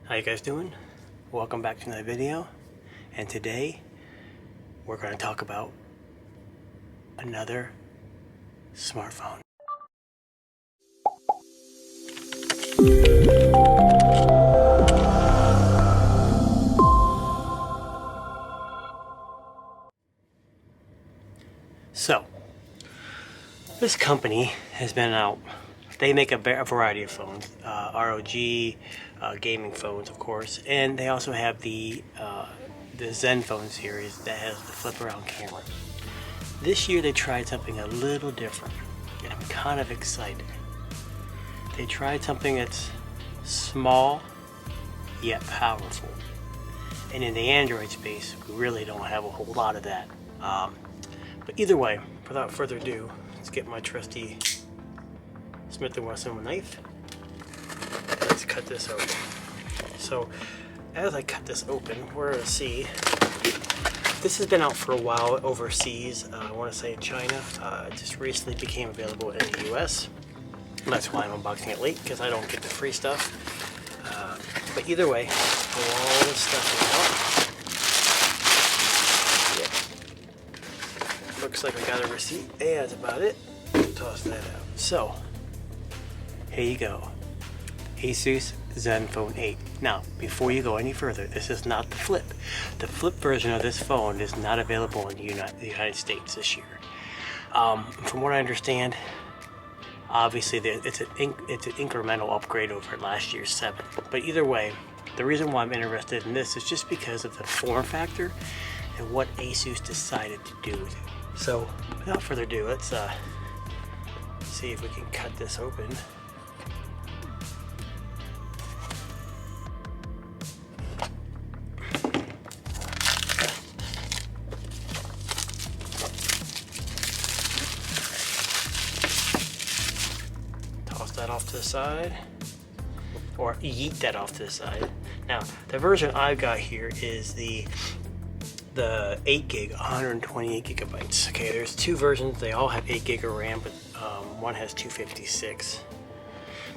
How you guys doing? Welcome back to another video, and today we're going to talk about another smartphone. So, this company has been out. They make a variety of phones, ROG, gaming phones, of course, and they also have the Zenfone series that has the flip-around camera. This year they tried something a little different, and I'm kind of excited. They tried something that's small yet powerful, and in the Android space, we really don't have a whole lot of that. But either way, without further ado, let's get my trusty Smith & Wesson knife. Let's cut this open. So, as I cut this open, we're going to see, this has been out for a while overseas, I want to say in China. It just recently became available in the US. That's why I'm unboxing it late, because I don't get the free stuff. But either way, pull all this stuff out. Yep. Looks like we got a receipt, and that's about it. Toss that out. So, here you go. Asus Zenfone 8. Now, before you go any further, this is not the flip. The flip version of this phone is not available in the United States this year. From what I understand, obviously it's an incremental upgrade over last year's 7. But either way, the reason why I'm interested in this is just because of the form factor and what Asus decided to do with it. So, without further ado, let's see if we can cut this open. Toss that off to the side, or yeet that off to the side. Now, the version I've got here is the 8 gig, 128 gigabytes. Okay, there's two versions. They all have 8 gig of RAM, but one has 256.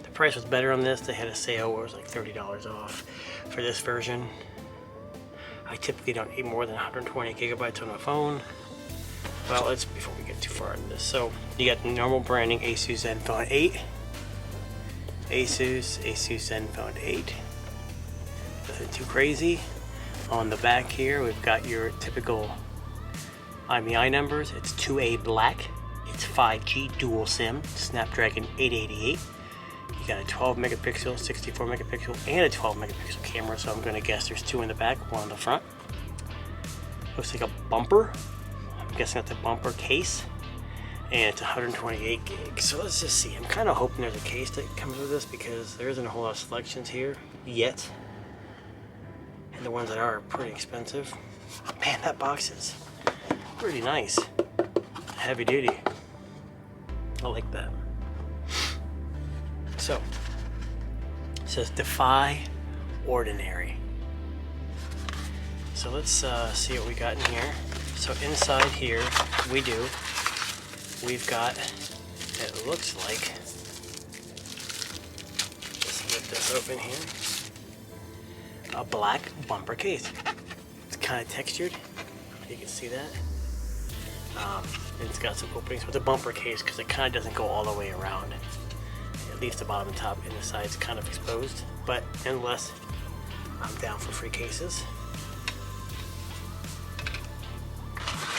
The price was better on this. They had a sale where it was like $30 off for this version. I typically don't need more than 120 gigabytes on a phone. Well, let's, before we get too far into this. So, you got the normal branding, Asus Zenfone 8. Asus Zenfone 8. Nothing too crazy. On the back here, we've got your typical IMEI numbers. It's 2A black. It's 5G dual SIM, Snapdragon 888. You got a 12 megapixel, 64 megapixel, and a 12 megapixel camera. So I'm going to guess there's 2 in the back, 1 in the front. Looks like a bumper. I'm guessing that's a bumper case. And it's 128 gigs. So let's just see. I'm kind of hoping there's a case that comes with this because there isn't a whole lot of selections here yet. And the ones that are pretty expensive. Man, that box is pretty nice. Heavy duty. I like that. So, it says defy ordinary. So let's see what we got in here. So inside here, we've got, it looks like, let's get this open here, a black bumper case. It's kind of textured, you can see that. And it's got some openings with the bumper case because it kind of doesn't go all the way around. It leaves the bottom and top, and the sides kind of exposed. But nonetheless, I'm down for free cases.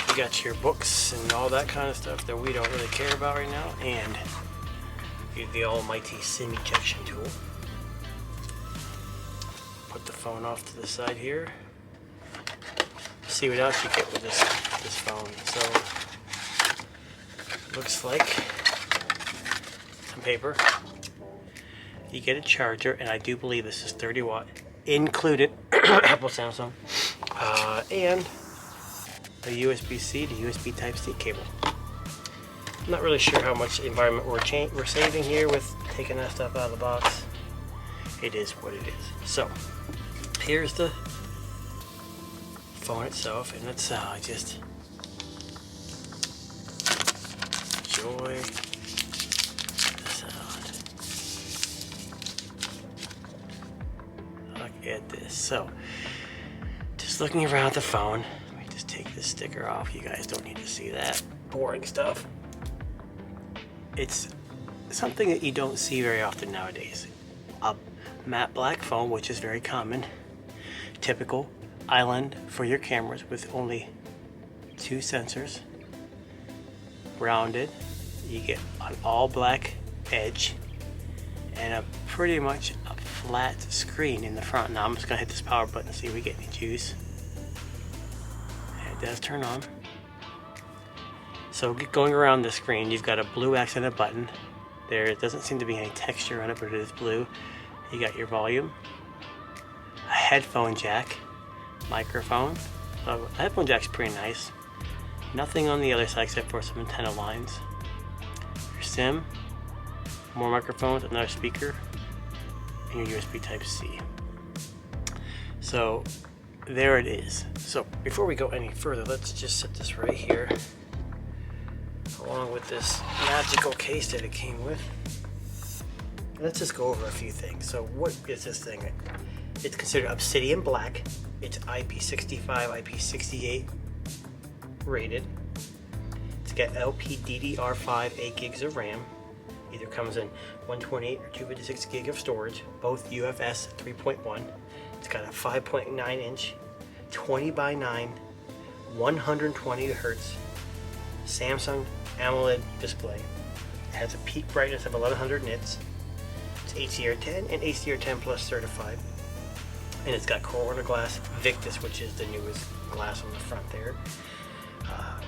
You got your books and all that kind of stuff that we don't really care about right now, and the almighty SIM ejection tool. Put the phone off to the side here. See what else you get with this phone. So, looks like some paper. You get a charger, and I do believe this is 30 watt included. Apple, Samsung, and a USB-C to USB Type-C cable. I'm not really sure how much environment we're saving here with taking that stuff out of the box. It is what it is. So, here's the phone itself, and let's just enjoy the sound. at this. So, just looking around the phone. Let me just take this sticker off. You guys don't need to see that boring stuff. It's something that you don't see very often nowadays. A matte black phone, which is very common. Typical island for your cameras with only 2 sensors. Rounded. You get an all black edge and pretty much a flat screen in the front. Now I'm just gonna hit this power button to see if we get any juice. And it does turn on. So going around the screen, you've got a blue accented button. There doesn't seem to be any texture on it, but it is blue. You got your volume, a headphone jack, microphone. The headphone jack's pretty nice. Nothing on the other side except for some antenna lines. Your SIM, more microphones, another speaker, and your USB Type-C. So there it is. So before we go any further, let's just set this right here along with this magical case that it came with. Let's just go over a few things. So what is this thing? It's considered Obsidian Black. It's IP65, IP68 rated. It's got LPDDR5, 8 gigs of RAM. Either comes in 128 or 256 gig of storage, both UFS 3.1. It's got a 5.9 inch, 20 by 9, 120 hertz Samsung AMOLED display. It has a peak brightness of 1100 nits. It's HDR10 and HDR10 Plus certified. And it's got Corona Glass Victus, which is the newest glass on the front there.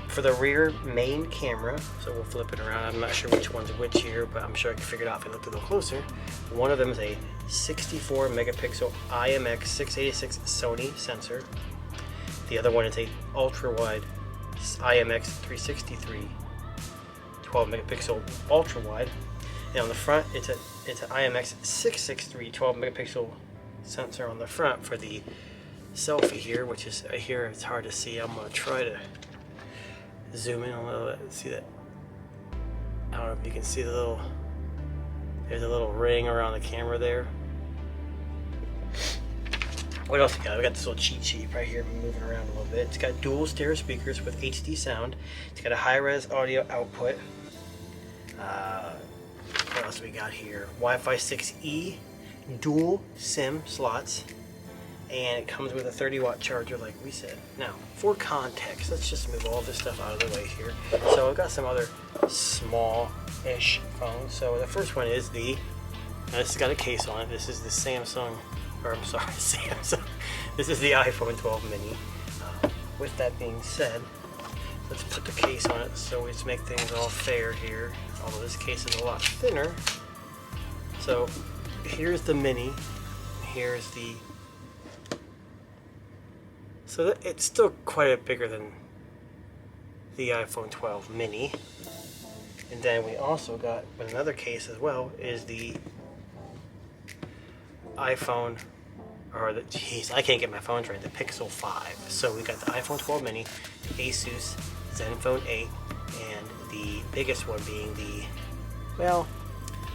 For the rear main camera, so we'll flip it around. I'm not sure which one's which here, but I'm sure I can figure it out if I look a little closer. One of them is a 64 megapixel IMX686 Sony sensor. The other one is a ultra wide IMX363 12 megapixel ultra wide. And on the front, it's an IMX663 12 megapixel sensor on the front for the selfie here, which is here. It's hard to see. I'm gonna try to zoom in a little bit. See that? I don't know if you can see the little. There's a little ring around the camera there. What else we got? We got this little cheat sheet right here, moving around a little bit. It's got dual stereo speakers with HD sound. It's got a high-res audio output. What else we got here? Wi-Fi 6E, dual SIM slots, and it comes with a 30-watt charger, like we said. Now, for context, let's just move all this stuff out of the way here. So I've got some other small-ish phones. So the first one is the. Now this has got a case on it. This is the Samsung. Or I'm sorry, Samsung. This is the iPhone 12 mini. With that being said, let's put the case on it so let's make things all fair here. Although this case is a lot thinner. So here's the mini. Here's the. So it's still quite a bit bigger than the iPhone 12 mini. And then we also got with another case as well is the iPhone, or the, jeez, I can't get my phones right, the Pixel 5. So we got the iPhone 12 mini, the Asus Zenfone 8, and the biggest one being the, well,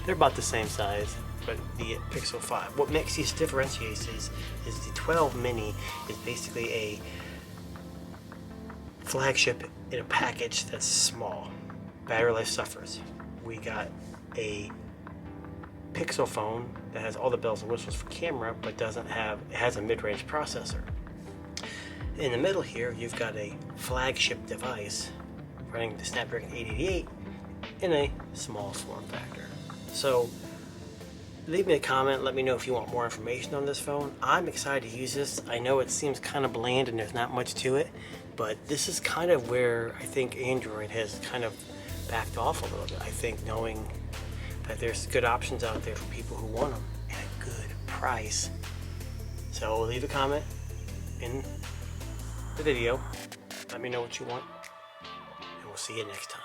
they're about the same size, but the Pixel 5. What makes these differentiates is the 12 mini is basically a flagship in a package that's small. Battery life suffers. We got a Pixel phone that has all the bells and whistles for camera, but doesn't have, it has a mid-range processor. In the middle here, you've got a flagship device running the Snapdragon 888 in a small form factor. So leave me a comment, let me know if you want more information on this phone. I'm excited to use this. I know it seems kind of bland and there's not much to it, but this is kind of where I think Android has kind of backed off a little bit. I think knowing that there's good options out there for people who want them at a good price. So leave a comment in the video. Let me know what you want, and we'll see you next time.